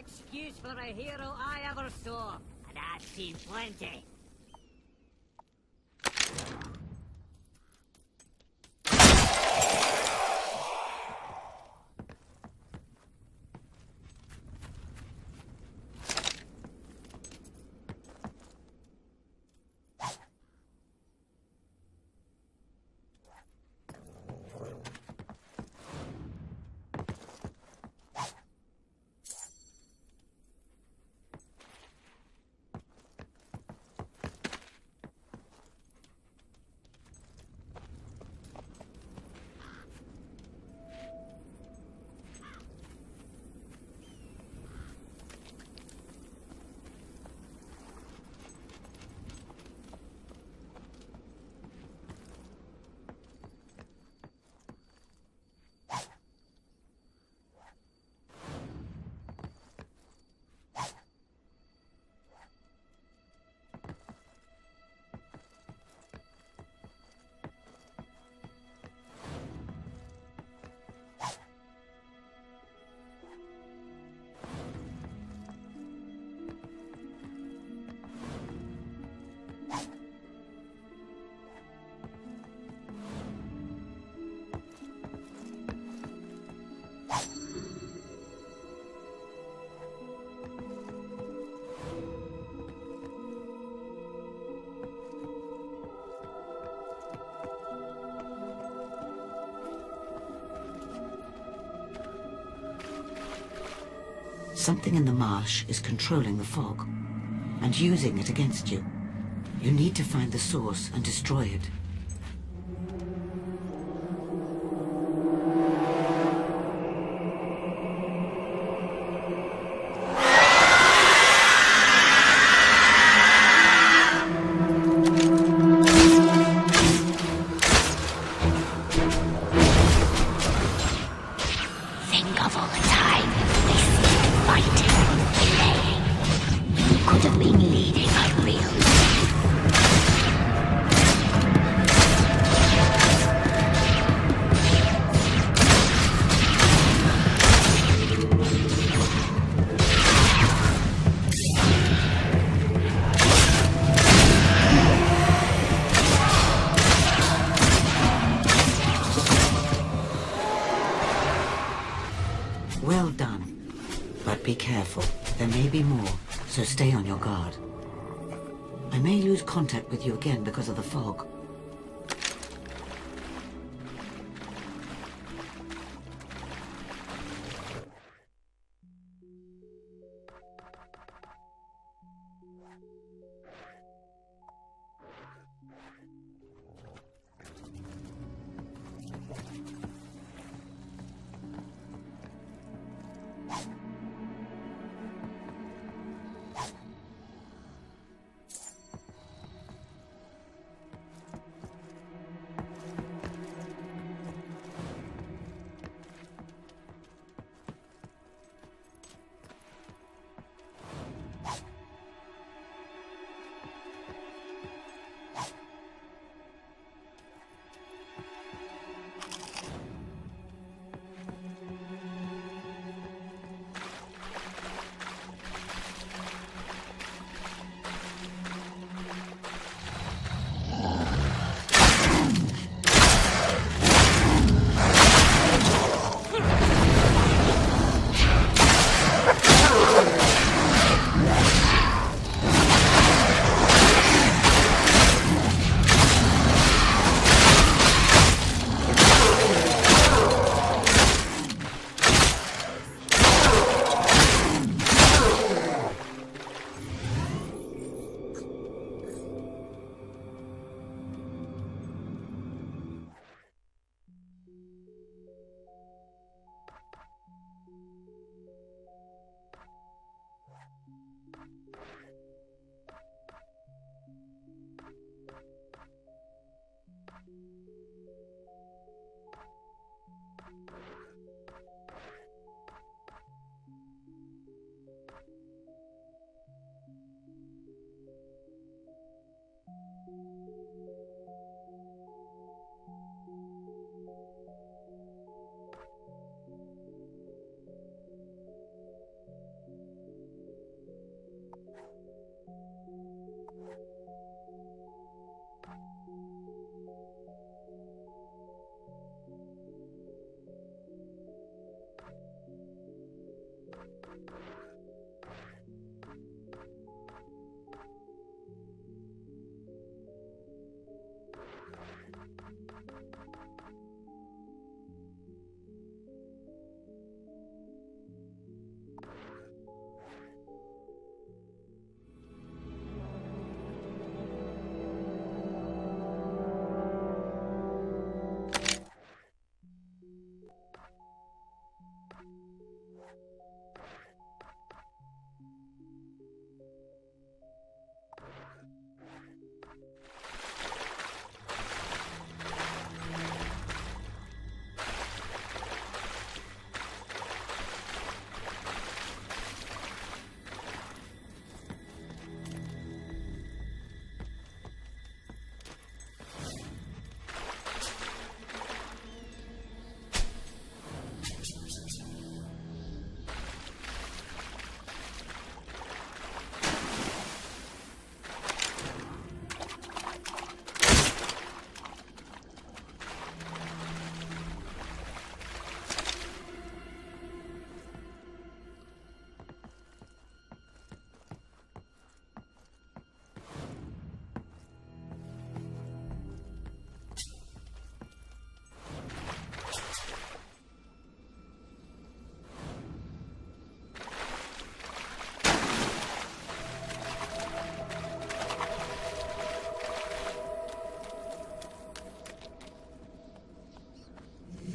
excuse for a hero I ever saw, and I've seen plenty. Something in the marsh is controlling the fog and using it against you. You need to find the source and destroy it. Think of all the time they seemed fighting, playing. You could have been leading a real life. Well done. But be careful. There may be more, so stay on your guard. I may lose contact with you again because of the fog.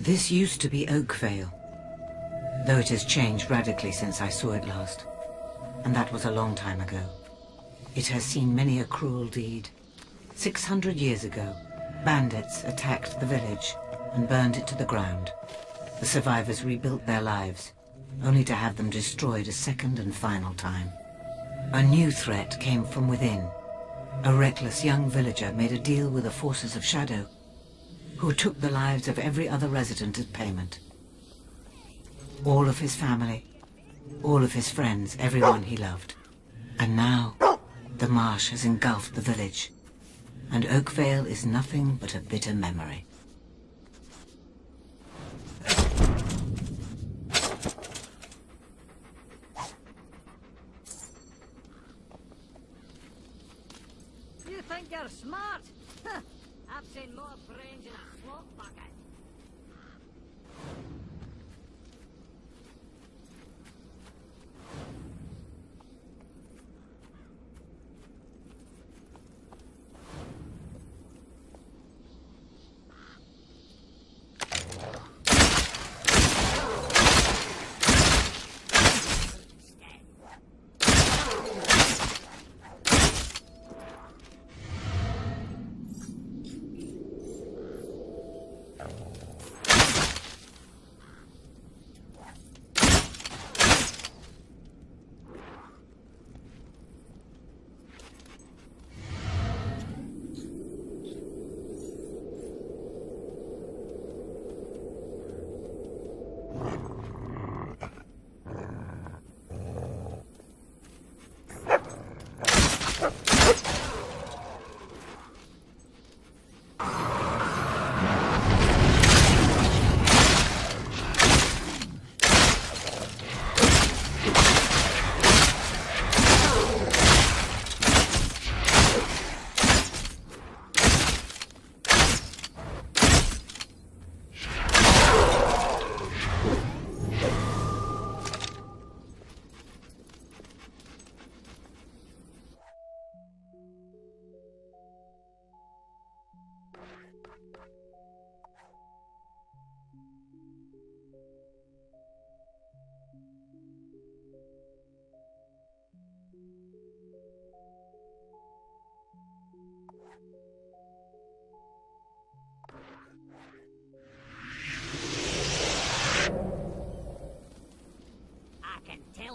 This used to be Oakvale, though it has changed radically since I saw it last. And that was a long time ago. It has seen many a cruel deed. 600 years ago, bandits attacked the village and burned it to the ground. The survivors rebuilt their lives, only to have them destroyed a second and final time. A new threat came from within. A reckless young villager made a deal with the forces of Shadow, who took the lives of every other resident as payment. All of his family, all of his friends, everyone he loved. And now, the marsh has engulfed the village, and Oakvale is nothing but a bitter memory. You think you're smart? Huh. I've seen more brains in a slop bucket.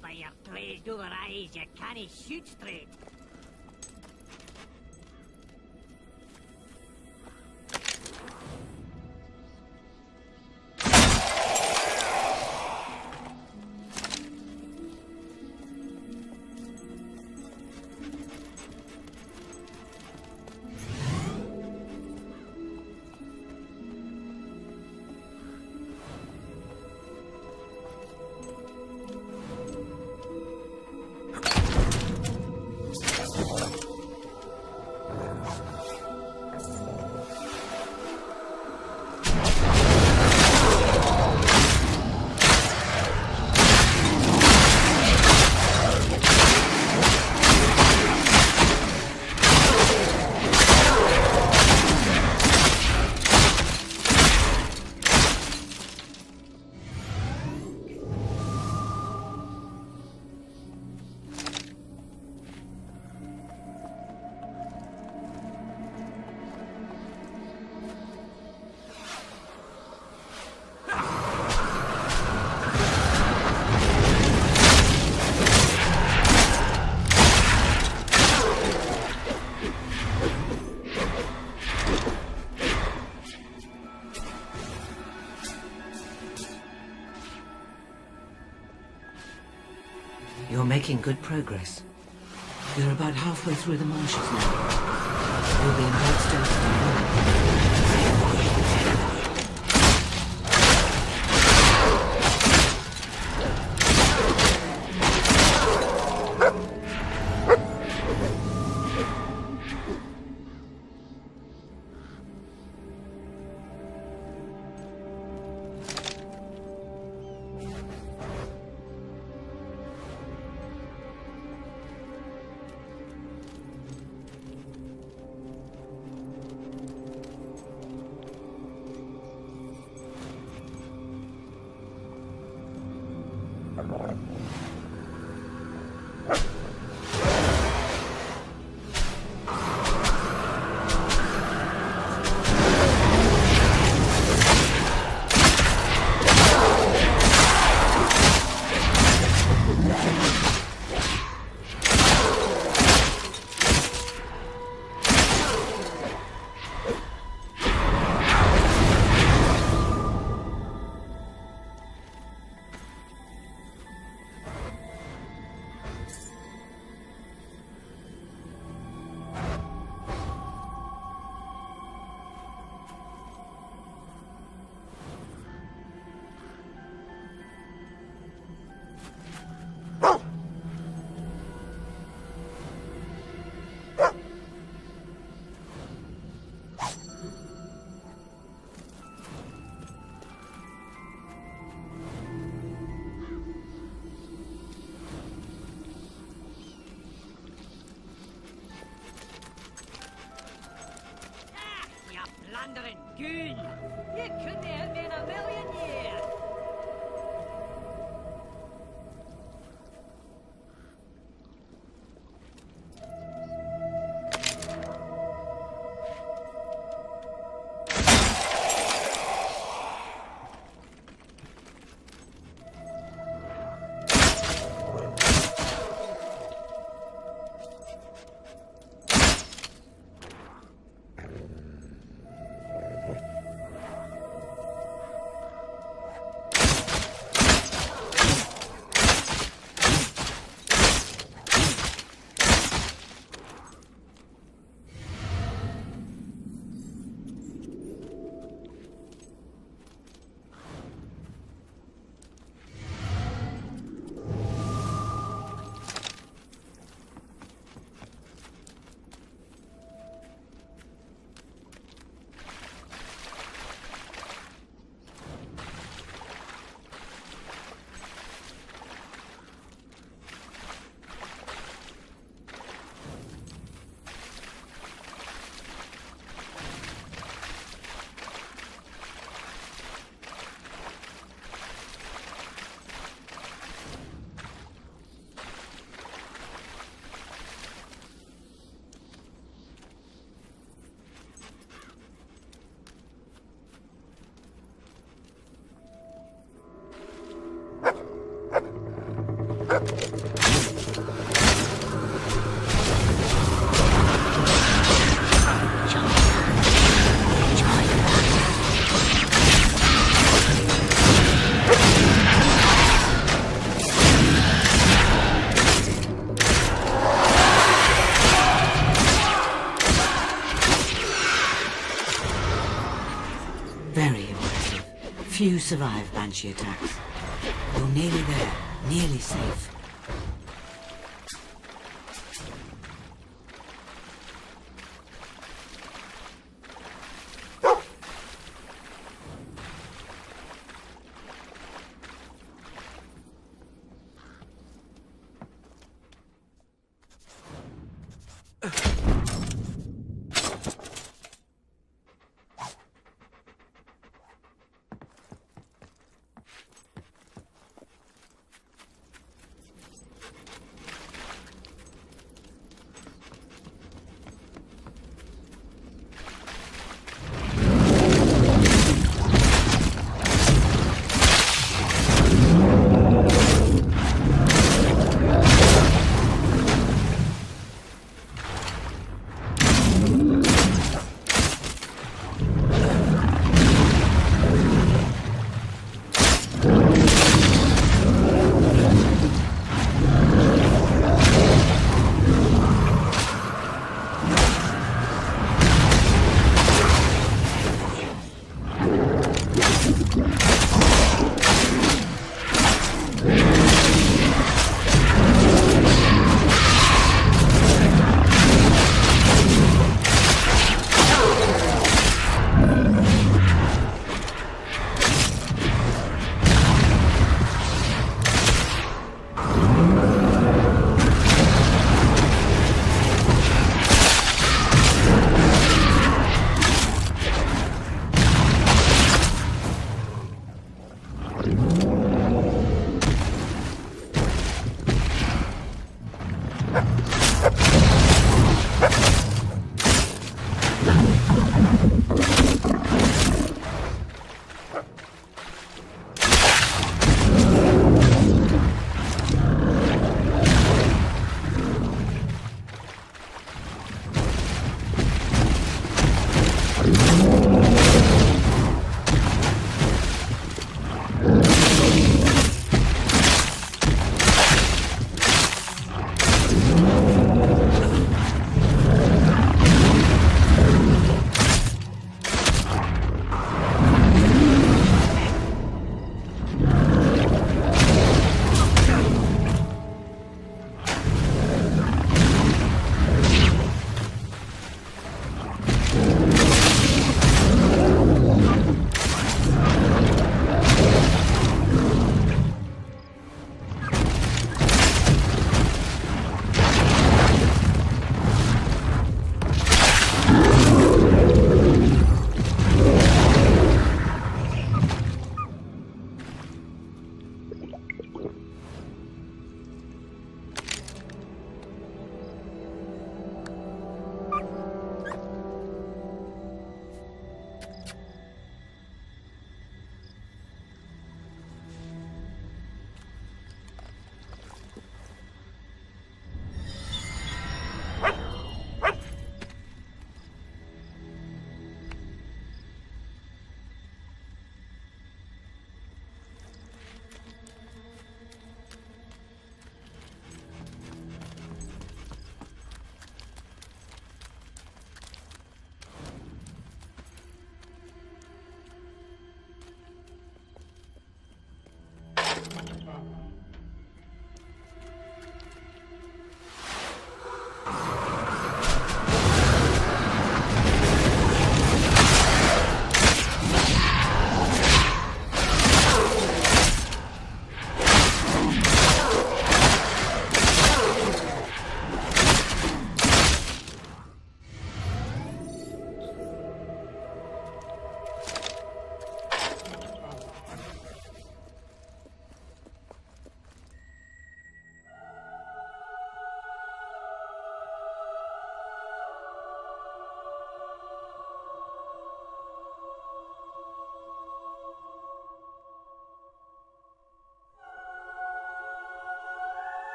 By your glazed over eyes, you can't shoot straight. You're making good progress. You're about halfway through the marshes now. You'll be in Blackstone. Blundering goon! You couldn't have been a million years! Very impressive. Few survive Banshee attacks. You're nearly there, nearly safe.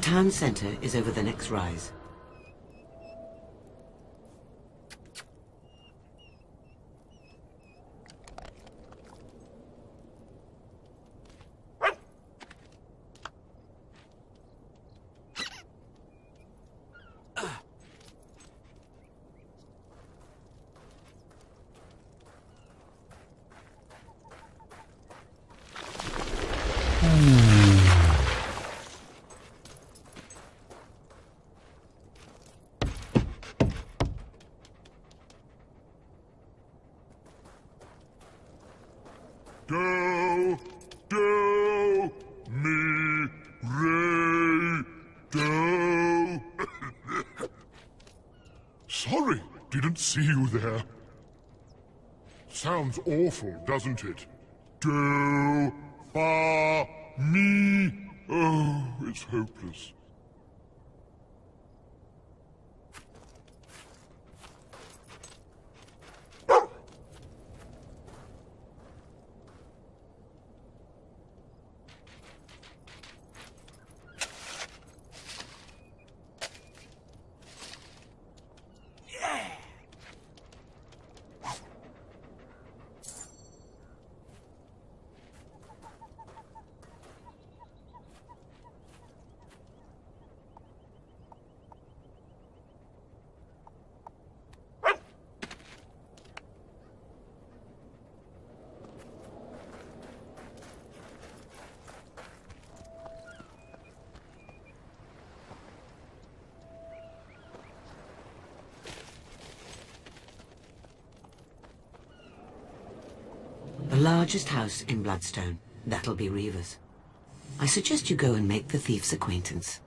town center is over the next rise. Do, mi, re, do. Sorry, didn't see you there. Sounds awful, doesn't it? Do, fa, mi. Oh, it's hopeless. The largest house in Bloodstone. That'll be Reaver's. I suggest you go and make the thief's acquaintance.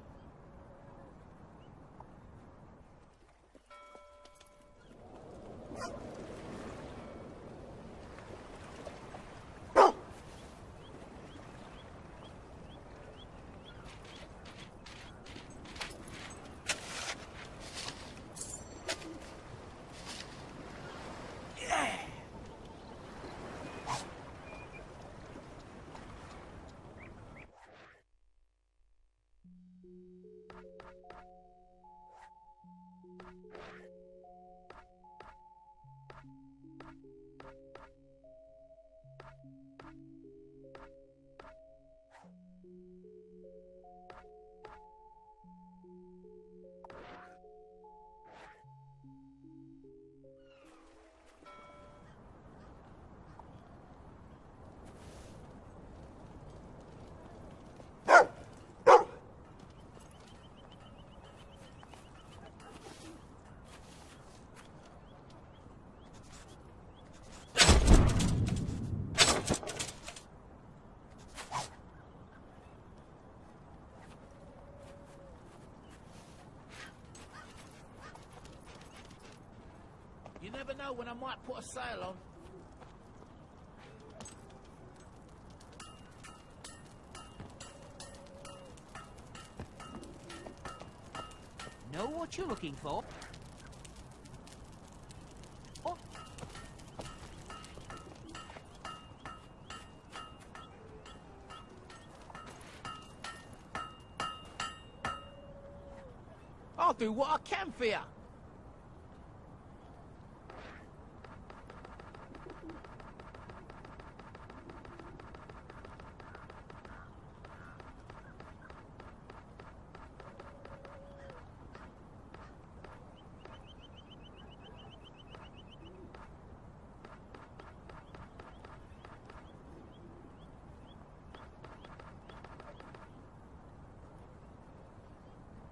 You never know when I might put a sail on. Know what you're looking for? Oh. I'll do what I can for you.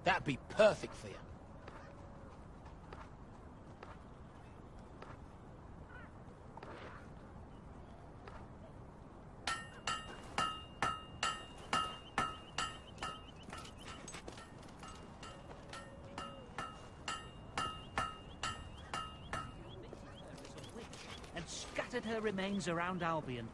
That'd be perfect for you. And scattered her remains around Albion.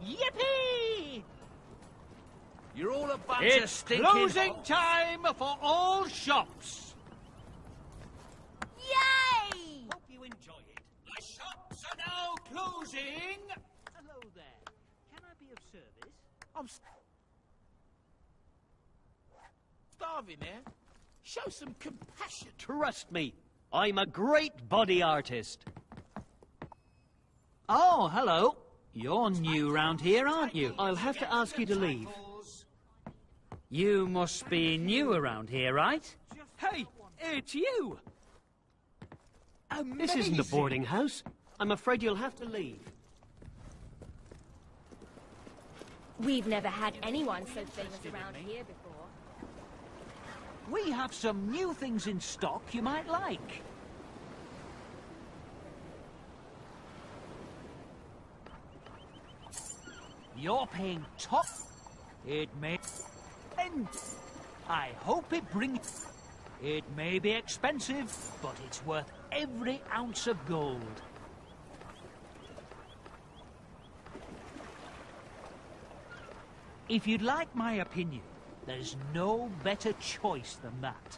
Yippee! You're all a bunch of stinking... Closing time for all shops. Yay! Hope you enjoy it. The shops Closing! Hello there. Can I be of service? I'm starving here. Show some compassion. Trust me, I'm a great body artist. Oh, hello. You're new round here, aren't you? I'll have to ask you to leave. You must be new around here, right? Hey, it's you! This isn't a boarding house. I'm afraid you'll have to leave. We've never had anyone so famous around here before. We have some new things in stock you might like. You're paying top. It may... And I hope it brings... It may be expensive, but it's worth every ounce of gold. If you'd like my opinion, there's no better choice than that.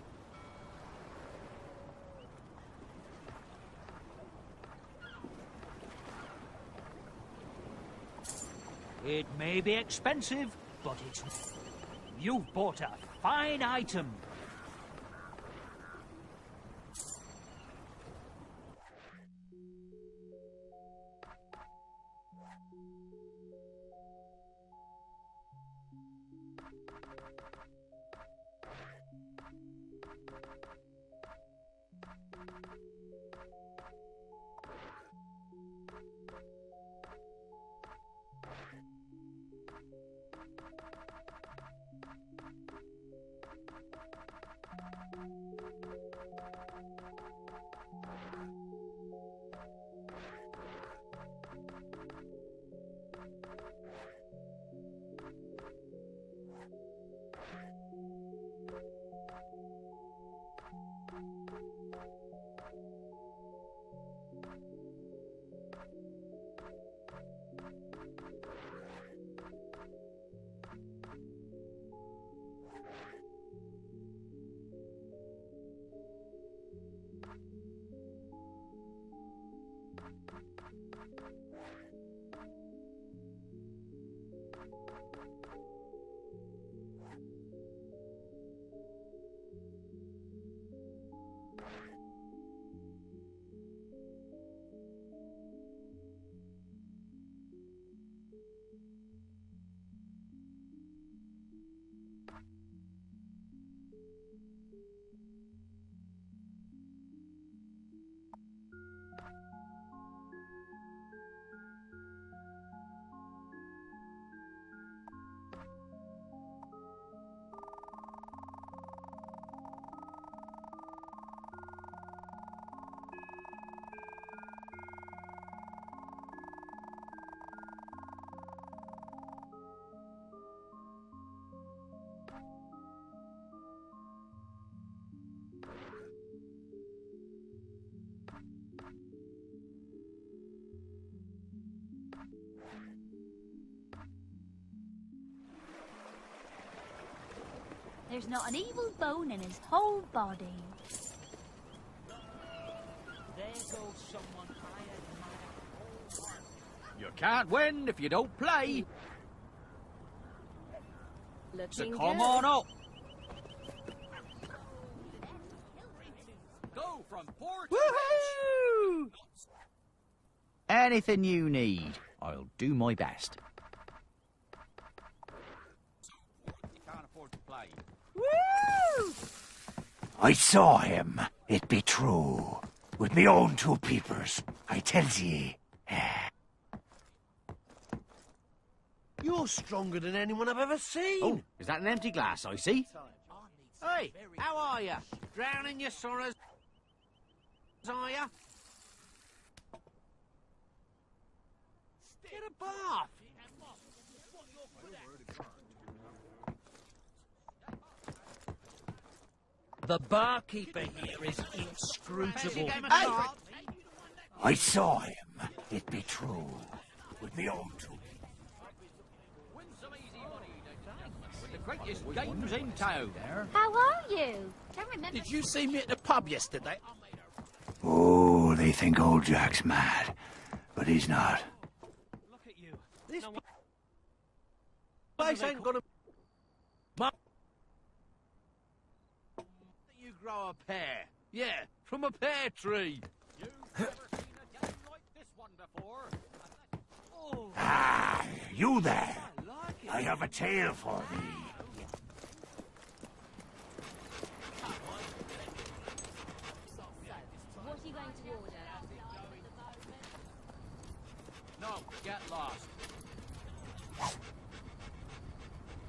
It may be expensive, but it's... You've bought a fine item. There's not an evil bone in his whole body. There goes someone I admire. You can't win if you don't play. So Looking come good. on up. Go from port to Woohoo! Anything you need, I'll do my best. You can't afford to play. Woo! I saw him, it be true. With me own two peepers, I tells ye. You're stronger than anyone I've ever seen. Oh, is that an empty glass I see? Hey, how are you? Drowning your sorrows, are you? Get a bath. The barkeeper here is inscrutable. Hey! I saw him, it be true. With me own two. Win some easy money, with the greatest games in town. How are you? Don't remember. Did you see me at the pub yesterday? Oh, they think old Jack's mad. But he's not. This place ain't gonna... You grow a pear. Yeah, from a pear tree. You've never seen a game like this one before. Oh, Ah, you there. I like it. I have a tale for thee. What are you going to order? No, get lost.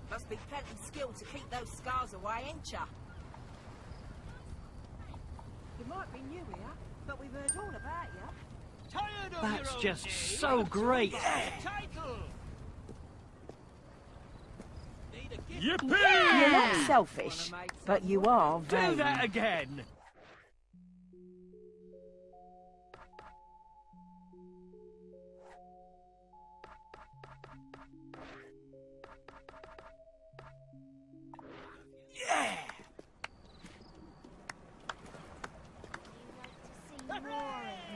Must be plenty skill to keep those scars away, ain't ya? You might be new here, but we've heard all about you. Tired of That's your own just game? so great. Title. You're not selfish, but you are vain. Do that again.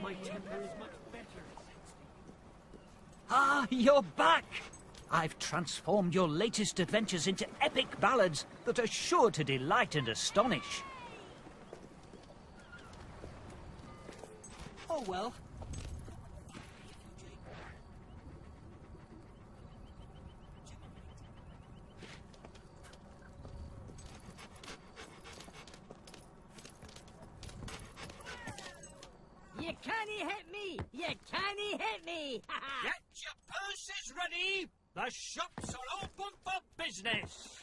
My temper is much better. Ah, you're back! I've transformed your latest adventures into epic ballads that are sure to delight and astonish. Oh well. You can't hit me! You can't hit me! Get your purses ready. The shops are open for business.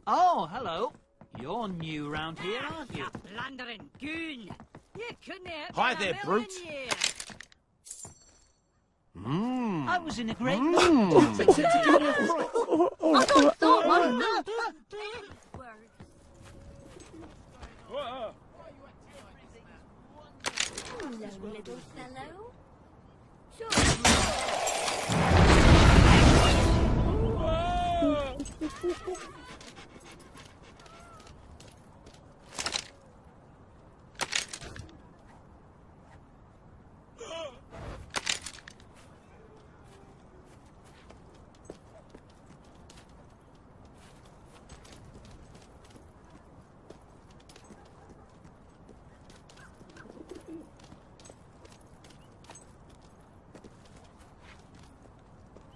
Oh, hello. You're new round here, aren't you? Blundering goon! You couldn't have Hi been a there, million brute. years. I was in a great mood. Hello, little fellow.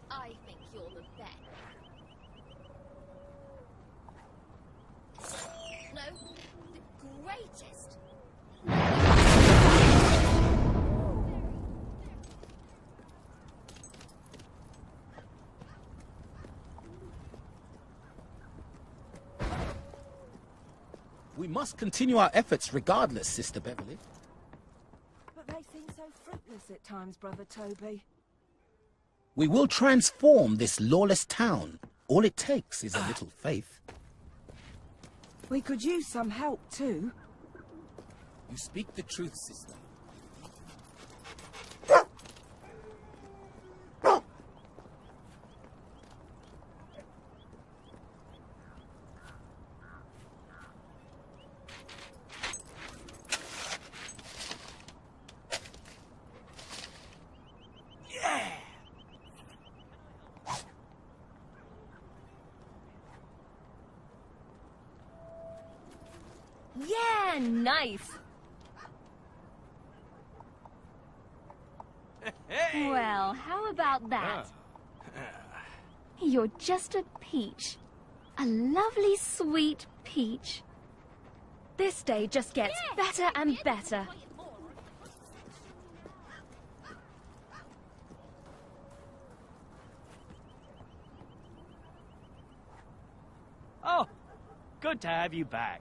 I think you're the best. No, the greatest. We must continue our efforts regardless, Sister Beverly. But they seem so fruitless at times, Brother Toby. We will transform this lawless town. All it takes is a little faith. We could use some help too. You speak the truth, sister. Yeah, nice. Well, how about that? You're just a peach. A lovely, sweet peach. This day just gets better and better. Oh, good to have you back.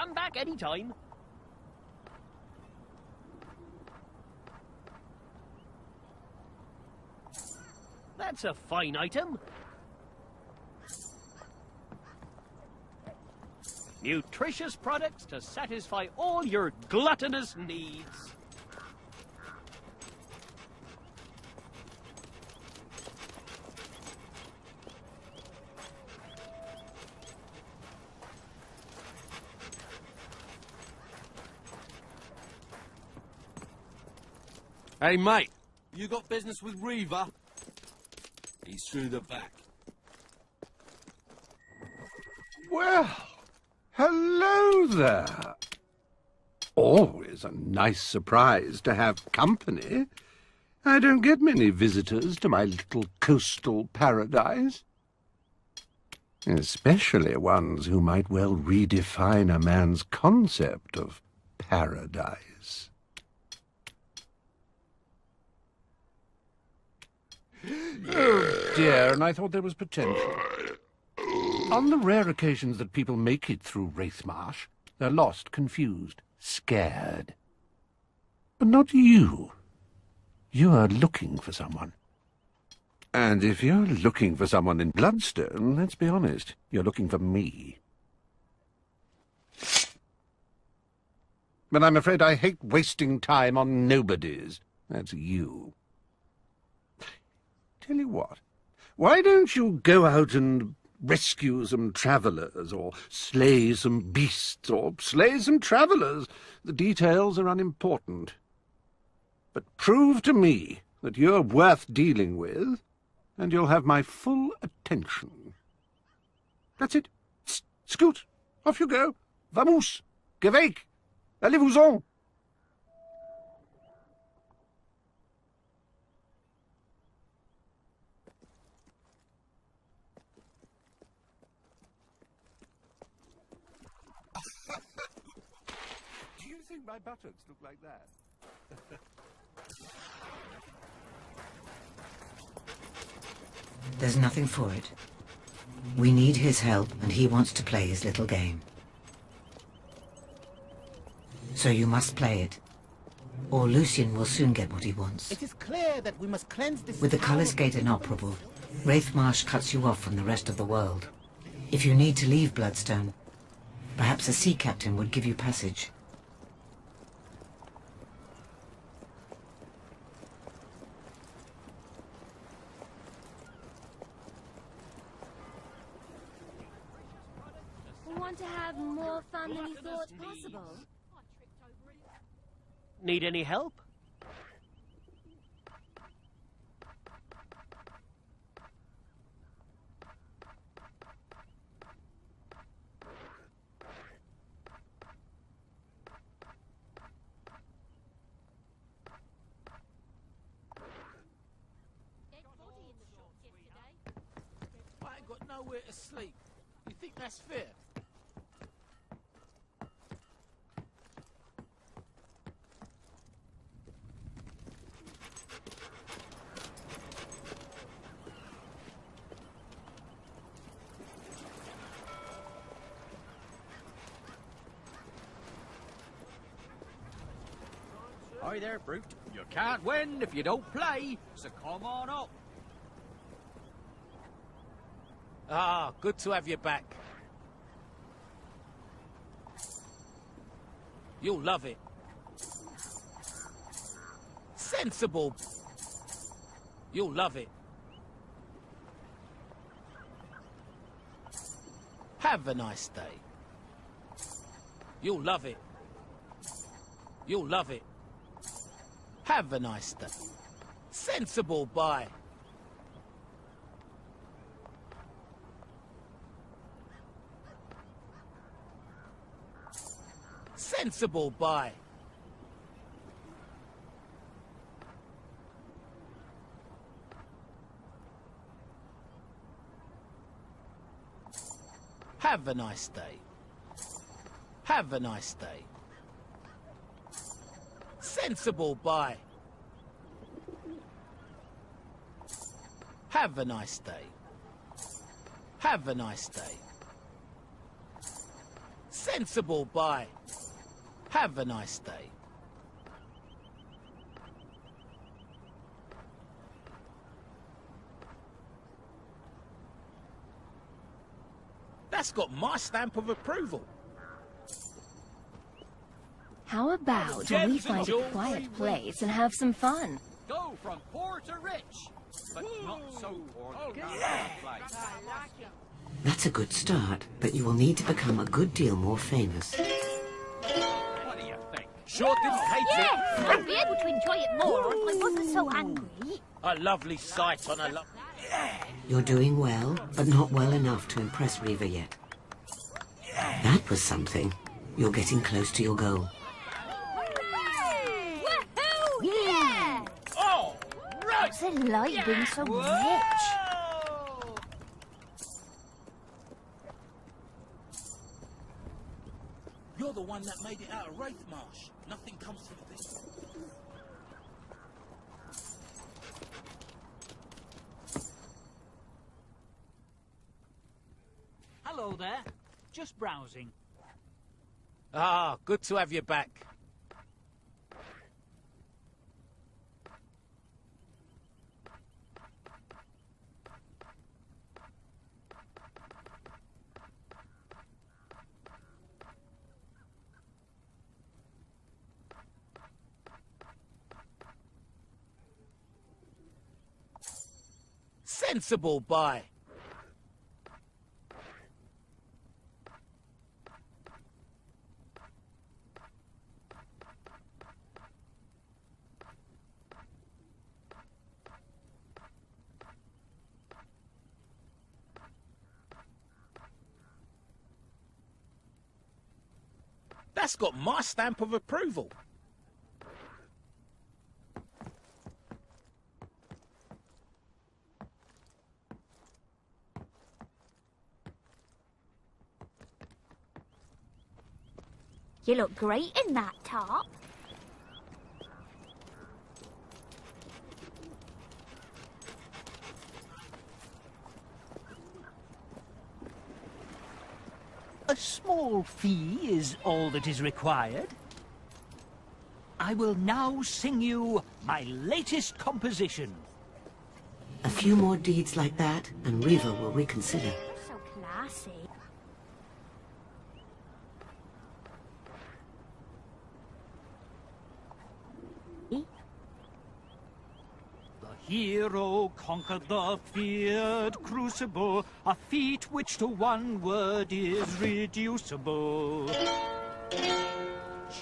Come back anytime. That's a fine item. Nutritious products to satisfy all your gluttonous needs. Hey, mate, you got business with Reaver? He's through the back. Well, hello there. Always a nice surprise to have company. I don't get many visitors to my little coastal paradise. Especially ones who might well redefine a man's concept of paradise. Oh dear, and I thought there was potential. On the rare occasions that people make it through Wraithmarsh, they're lost, confused, scared. But not you. You are looking for someone. And if you're looking for someone in Bloodstone, let's be honest, you're looking for me. But I'm afraid I hate wasting time on nobodies. That's you. Tell you what, why don't you go out and rescue some travellers, or slay some beasts, or slay some travellers? The details are unimportant. But prove to me that you're worth dealing with, and you'll have my full attention. That's it. Scoot, off you go. Vamos, geweg, allez-vous-en. Do you think my buttocks look like that? There's nothing for it. We need his help, and he wants to play his little game. So you must play it, or Lucien will soon get what he wants. It is clear that we must cleanse this... With the Cullis Gate inoperable, Wraithmarsh cuts you off from the rest of the world. If you need to leave Bloodstone, perhaps a sea captain would give you passage. Want to have more fun than you thought possible? Need any help? I ain't got nowhere to sleep. You think that's fair? Hi there, Brute. You can't win if you don't play, so come on up. Ah, good to have you back. You'll love it. Sensible. You'll love it. Have a nice day. You'll love it. You'll love it. Have a nice day. Sensible boy. Sensible boy. Have a nice day. Have a nice day. Sensible boy. Have a nice day. Have a nice day. Sensible boy. Have a nice day. That's got my stamp of approval. How about we find a quiet place and have some fun? Go from poor to rich, but not so poor. That's a good start, but you will need to become a good deal more famous. What do you think? Sure didn't hate Yes, I'd be able to enjoy it more if I wasn't so angry. A lovely sight on a You're doing well, but not well enough to impress Reva yet. That was something. You're getting close to your goal. Woohoo! Yeah! Oh, right! It's a light being so rich. You're the one that made it out of Wraith Marsh. Nothing comes from this. Hello there. Just browsing. Ah, good to have you back. Sensible boy. That's got my stamp of approval. You look great in that top. A small fee is all that is required. I will now sing you my latest composition. A few more deeds like that, and Reva will reconsider. So classy. The hero conquered the feared crucible, a feat which to one word is reducible.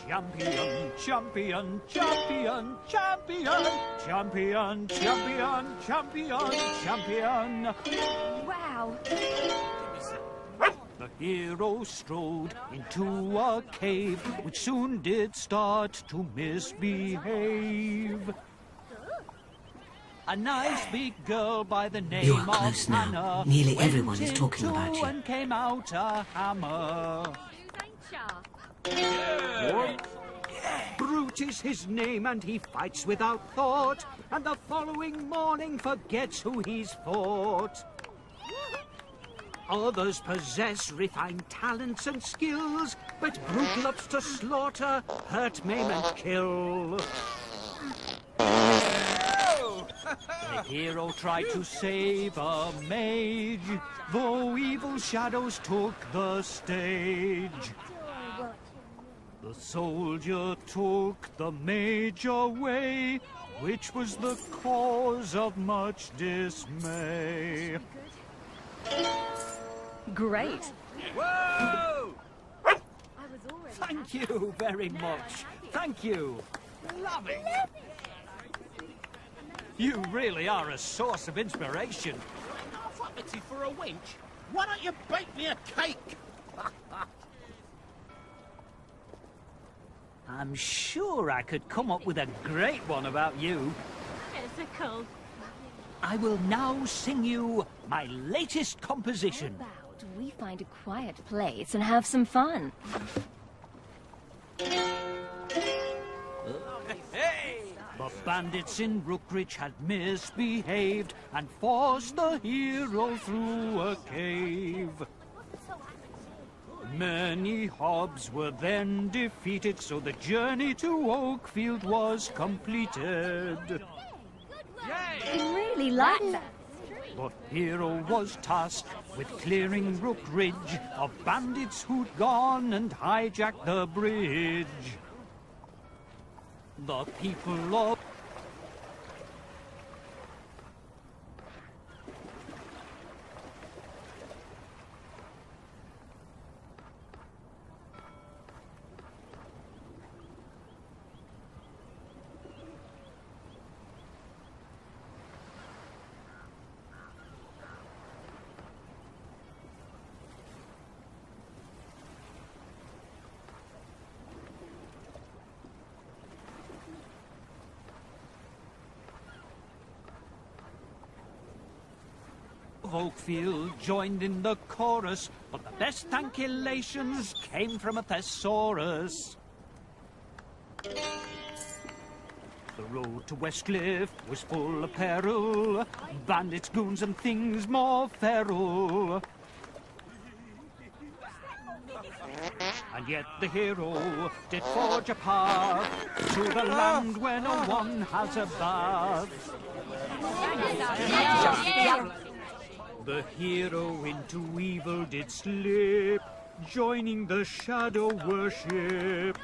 Champion, champion, champion, champion, champion, champion, champion, champion. Wow. The hero strode into a cave, which soon did start to misbehave. A nice big girl by the name You are of close now. Hannah Nearly went everyone is talking into about you. and came out a hammer. Brute is his name, and he fights without thought, and the following morning forgets who he's fought. Others possess refined talents and skills, but Brute loves to slaughter, hurt, maim, and kill. The hero tried to save a mage, though evil shadows took the stage. The soldier took the mage away, which was the cause of much dismay. Great. Whoa! Thank you very much. Thank you. Love it. You really are a source of inspiration. Half uppity for a wench. Why don't you bake me a cake? I'm sure I could come up with a great one about you. Physical. I will now sing you my latest composition. How about we find a quiet place and have some fun? The bandits in Rookridge had misbehaved and forced the hero through a cave. Many hobs were then defeated, so the journey to Oakfield was completed. I really like that. The hero was tasked with clearing Rook Ridge of bandits who'd gone and hijacked the bridge. The people of Oakfield joined in the chorus, but the best thankulations came from a thesaurus. The road to Westcliff was full of peril, bandits, goons, and things more feral. And yet the hero did forge a path to the land where no one has a bath. The hero into evil did slip, joining the shadow worship.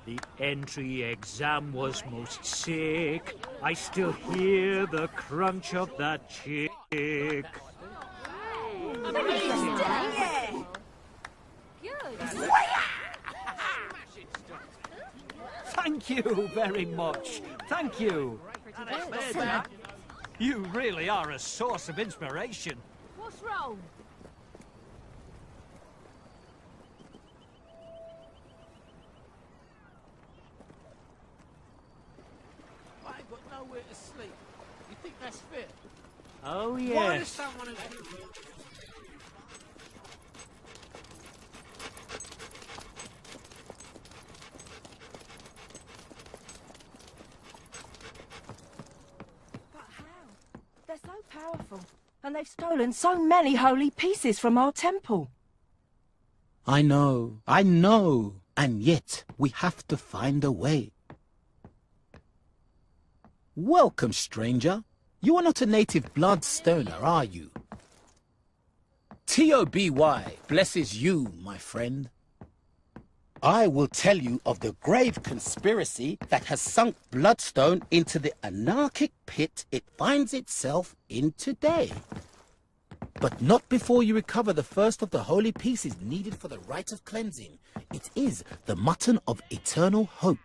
The entry exam was most sick. I still hear the crunch of that chick. Thank you very much. Thank you. You really are a source of inspiration. What's wrong? I ain't got nowhere to sleep. You think that's fair? Oh, Why does yes. someone who... But how? They're so powerful. And they've stolen so many holy pieces from our temple. I know, and yet we have to find a way. Welcome, stranger. You are not a native bloodstoner, are you? T-O-B-Y blesses you, my friend. I will tell you of the grave conspiracy that has sunk Bloodstone into the anarchic pit it finds itself in today. But not before you recover the first of the holy pieces needed for the rite of cleansing. It is the mutton of eternal hope.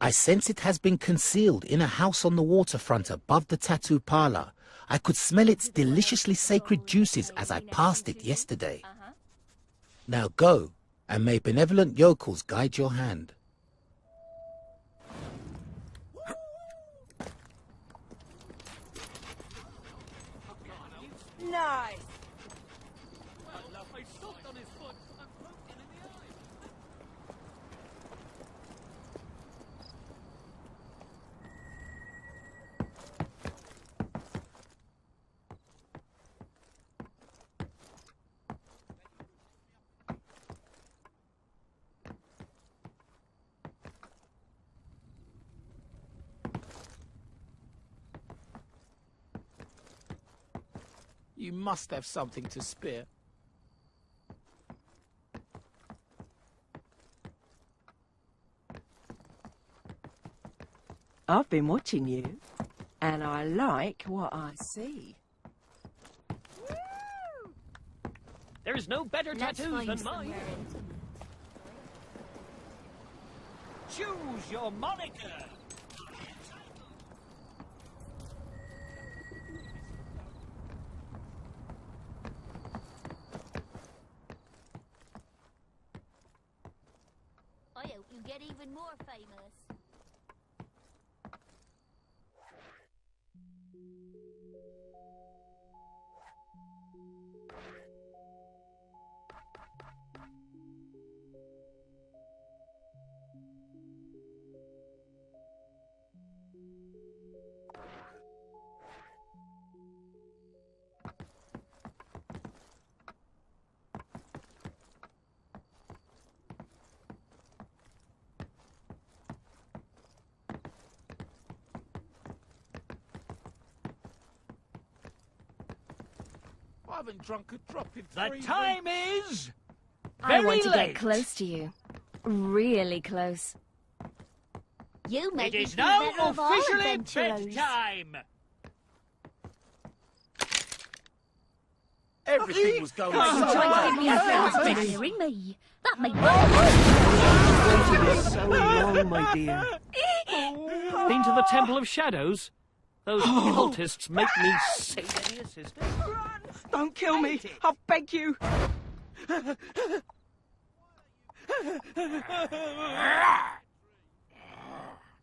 I sense it has been concealed in a house on the waterfront above the tattoo parlor. I could smell its deliciously sacred juices as I passed it yesterday. Now go, and may benevolent yokels guide your hand. Nice! You must have something to spare. I've been watching you, and I like what I see. There is no better tattoos than mine. Choose your moniker. I hope you get even more famous. haven't drunk a drop in The 3 time weeks. is I very want to late. get close to you. Really close. You make It me is feel now better of all officially adventurers. bedtime. Everything was going You so tried to well. give me a chance to Hearing me. That makes So long, my dear. Been to the Temple of Shadows? Those cultists make me sick. Any assistance? Run! Don't kill me! I beg you!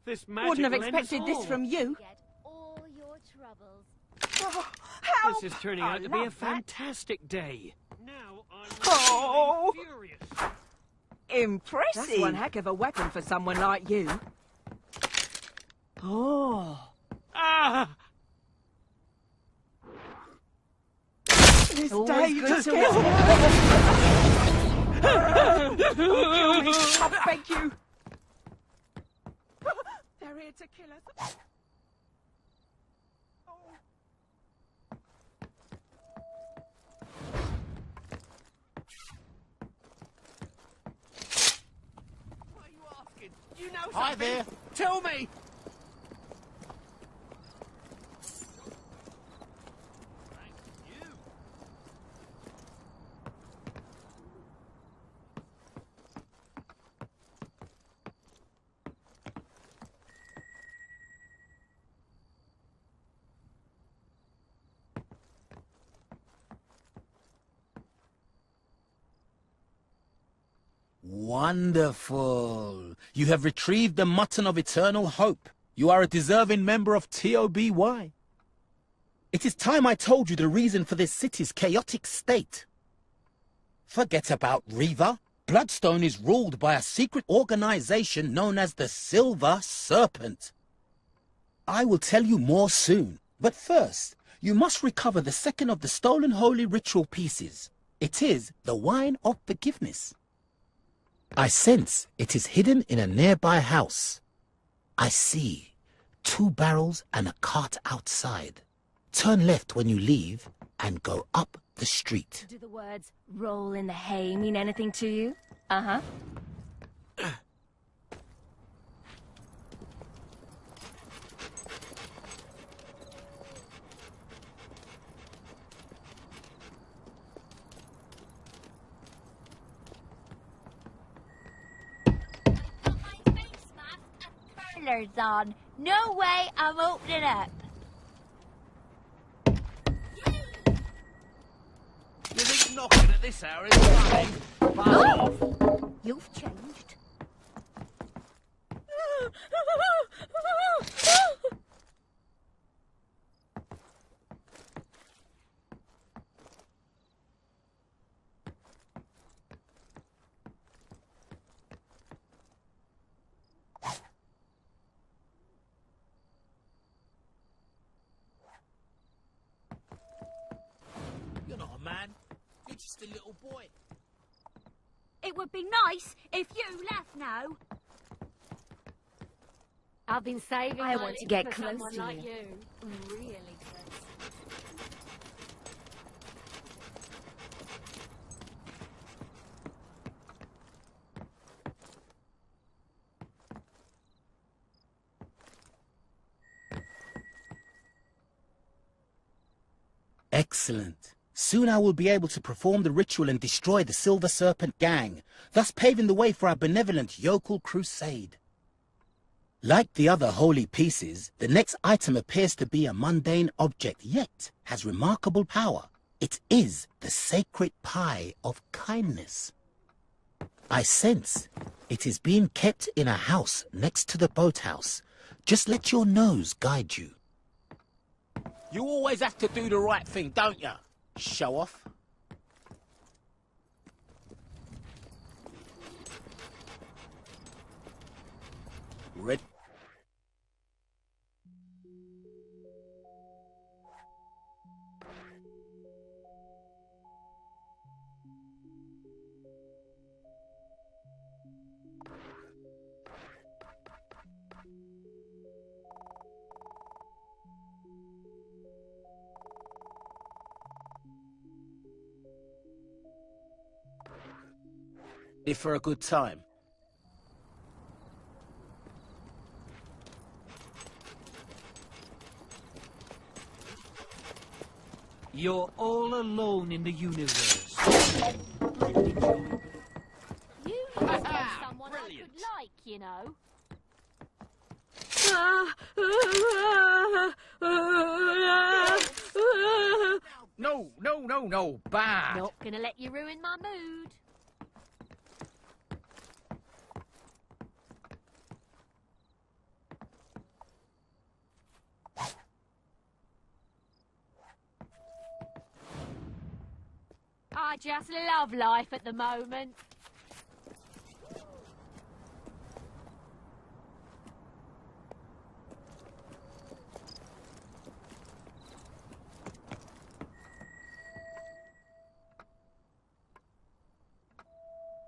This magic Wouldn't have will end us expected this all. from you. Get all your troubles. Oh, help! This is turning I out to be a love that. fantastic day. Now I'm Oh. furious. Impressive! That's one heck of a weapon for someone like you. Oh. Ah! This Always day good just to gets watch. Don't kill me! I beg you! They're here to kill us. Oh. What are you asking? You know something? Hi there. Tell me! Wonderful. You have retrieved the mutton of eternal hope. You are a deserving member of TOBY. It is time I told you the reason for this city's chaotic state. Forget about Riva. Bloodstone is ruled by a secret organization known as the Silver Serpent. I will tell you more soon, but first, you must recover the second of the stolen holy ritual pieces. It is the Wine of Forgiveness. I sense it is hidden in a nearby house. I see 2 barrels and a cart outside. Turn left when you leave and go up the street. Do the words roll in the hay mean anything to you? Uh-huh. Curlers on. No way I'm opening up. You think knocking at this hour is fine? Fuck off. You've changed. You're not a man. You're just a little boy. It would be nice if you left now. I've been saving I my want to lips get for close someone to like you. you. Really close. Excellent. Soon I will be able to perform the ritual and destroy the Silver Serpent gang, thus paving the way for our benevolent yokel crusade. Like the other holy pieces, the next item appears to be a mundane object, yet has remarkable power. It is the sacred pie of kindness. I sense it is being kept in a house next to the boathouse. Just let your nose guide you. You always have to do the right thing, don't you? Show off. Red. If for a good time. You're all alone in the universe. You just know someone I could like, you know. No, bad. Not gonna let you ruin my mood. I just love life at the moment.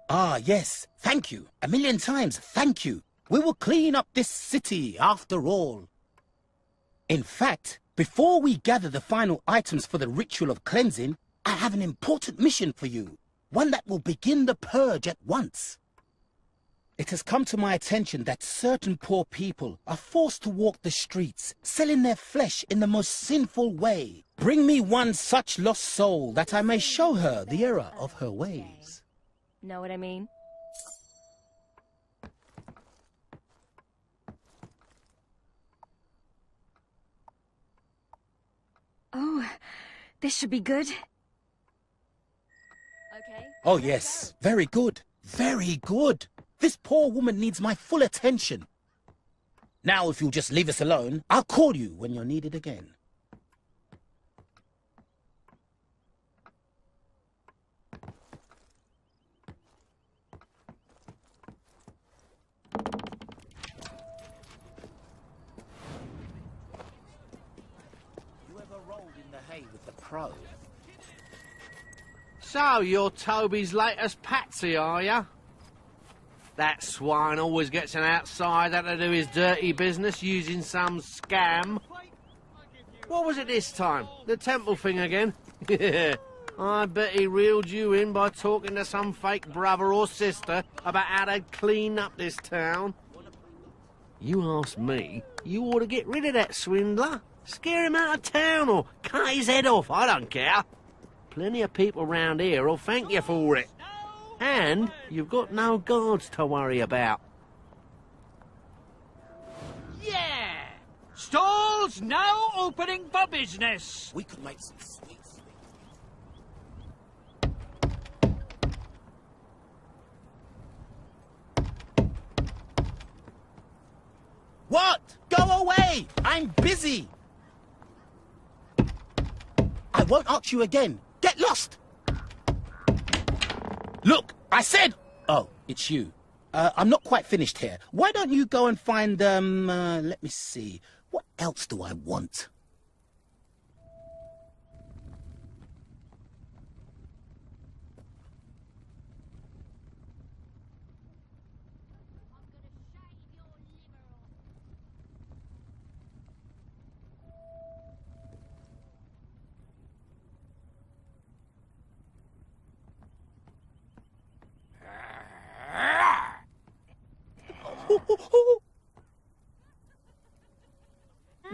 Ah, yes. Thank you. A million times, thank you. We will clean up this city after all. In fact, before we gather the final items for the ritual of cleansing, I have an important mission for you. One that will begin the purge at once. It has come to my attention that certain poor people are forced to walk the streets, selling their flesh in the most sinful way. Bring me one such lost soul that I may show her the error of her ways. Know what I mean? Oh, this should be good. Okay. Oh yes, very good. Very good. This poor woman needs my full attention. Now if you'll just leave us alone, I'll call you when you're needed again. You ever rolled in the hay with the pro? So, you're Toby's latest patsy, are ya? That swine always gets an outsider to do his dirty business using some scam. What was it this time? The temple thing again? I bet he reeled you in by talking to some fake brother or sister about how they'd clean up this town. You ask me, you ought to get rid of that swindler. Scare him out of town or cut his head off, I don't care. Plenty of people round here will thank you for it. And you've got no guards to worry about. Yeah! Stalls now opening for business. We could make some sweets. What? Go away! I'm busy! I won't ask you again. Get lost! Look, I said... Oh, it's you. I'm not quite finished here. Why don't you go and find, let me see. What else do I want?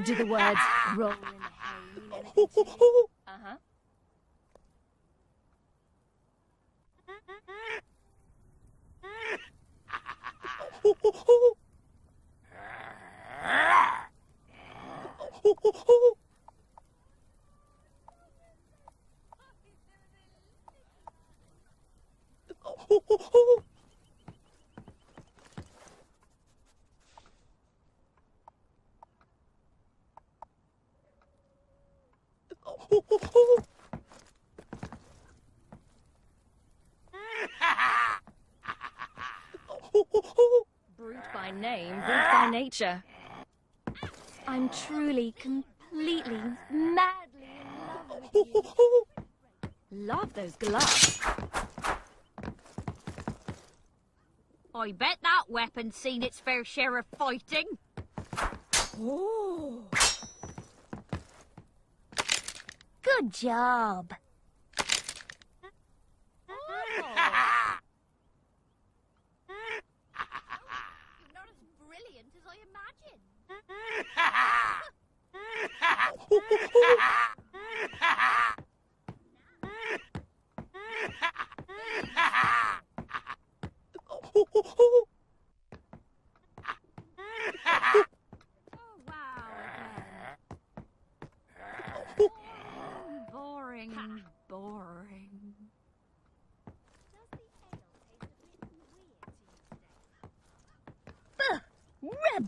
Do the words roll in the hay mean anything to you? Uh-huh. Brute by name, brute by nature. I'm truly, completely, madly in love with you. Love those gloves. I bet that weapon's seen its fair share of fighting. Oh. Good job.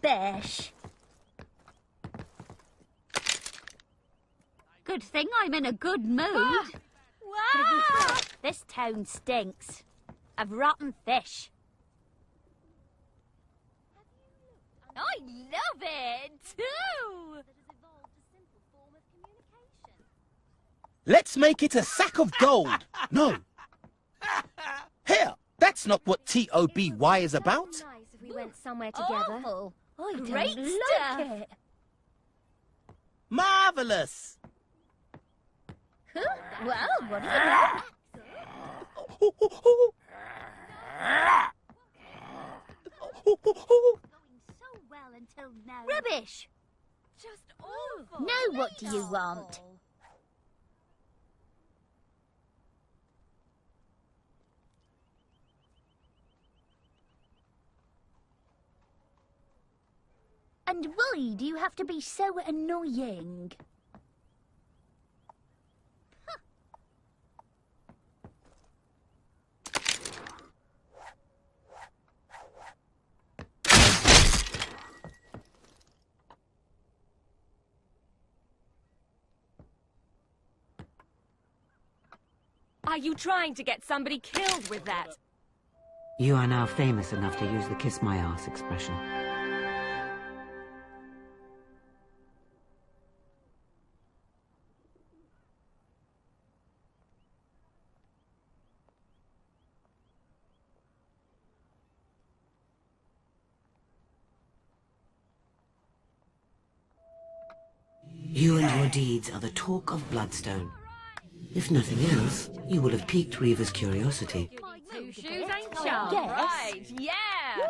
Rubbish. Good thing I'm in a good mood. Wow! This town stinks of rotten fish. I love it, too! Let's make it a sack of gold. No. Here, that's not what TOBY is about. Nice if we went somewhere together. Awful. I Great don't stuff. like it. Marvellous. Well, what do you like? Going so well until now. Rubbish. Just awful. Now what do you want? And why do you have to be so annoying? Are you trying to get somebody killed with that? You are now famous enough to use the kiss my ass expression. You and your deeds are the talk of Bloodstone. If nothing else, you will have piqued Reaver's curiosity. Two shoes ain't sharp. yes. Right, yeah!